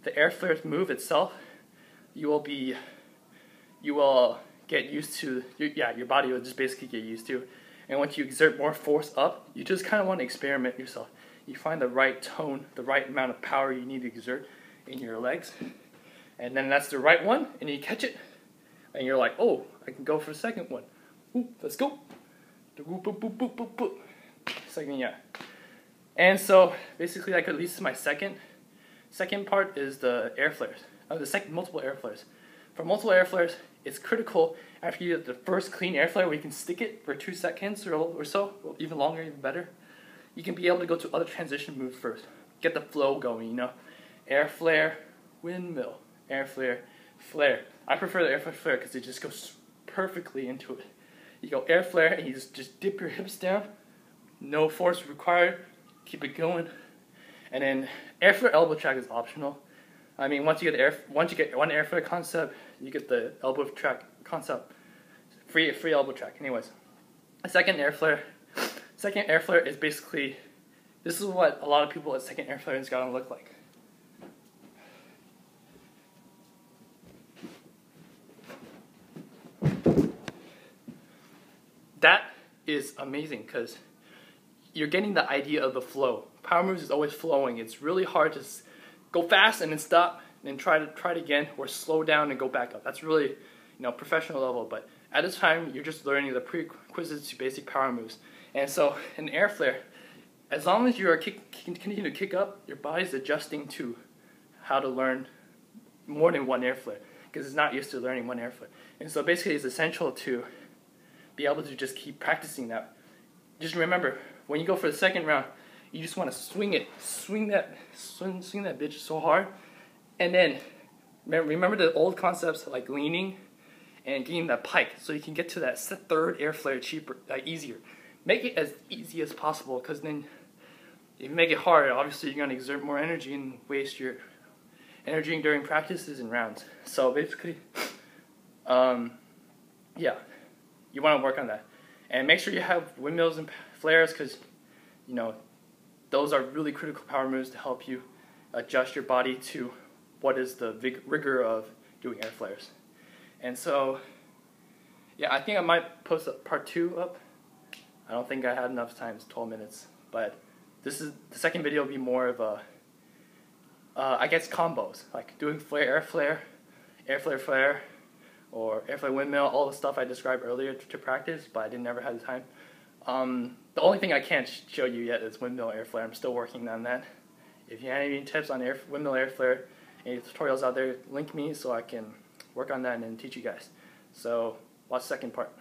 the Airflare move itself, you will get used to. Your body will just basically get used to. And once you exert more force up, you just kind of want to experiment yourself. You find the right tone, the right amount of power you need to exert in your legs, and then that's the right one, and you catch it, and you're like, oh, I can go for the second one. Ooh, let's go. Boop, boop, boop, boop, boop, boop. Second, yeah. And so basically, that leads to my second part is the Airflares. Multiple Airflares. For multiple Airflares, it's critical after you get the first clean Airflare where you can stick it for 2 seconds or so, or even longer, even better. You can be able to go to other transition moves first. Get the flow going, you know. Airflare, windmill, Airflare, flare. I prefer the Airflare flare because it just goes perfectly into it. You go Airflare and you just dip your hips down. No force required. Keep it going. And then Airflare elbow track is optional. I mean, once you get one Airflare concept, you get the elbow track concept. Free elbow track. Anyways, a second Airflare is basically, this is what a lot of people at second Airflare is gonna look like. That is amazing because you're getting the idea of the flow. Power moves is always flowing. It's really hard to go fast and then stop and then try it again, or slow down and go back up. That's really, professional level. But at this time, you're just learning the prerequisites to basic power moves. And so in Airflare, as long as you are continue to kick up, your body's adjusting to how to learn more than one Airflare because it's not used to learning one Airflare. And so basically, it's essential to be able to just keep practicing that. Just remember, when you go for the second round, you just want to swing that bitch so hard, and then remember the old concepts like leaning and getting that pike, so you can get to that third Airflare easier. Make it as easy as possible, because then if you make it hard, obviously you're going to exert more energy and waste your energy during practices and rounds. So basically, yeah, you want to work on that, and make sure you have windmills and flares, because those are really critical power moves to help you adjust your body to what is the rigor of doing Airflares. And so, yeah, I think I might post part 2 up. I don't think I had enough time, it's 12 minutes. But the second video will be more of a, I guess, combos, like doing Airflare, flare, or Airflare windmill, all the stuff I described earlier to practice, but I never had the time. The only thing I can't show you yet is windmill Airflare. I'm still working on that. If you have any tips on windmill Airflare, any tutorials out there, link me so I can work on that and then teach you guys. So watch the second part.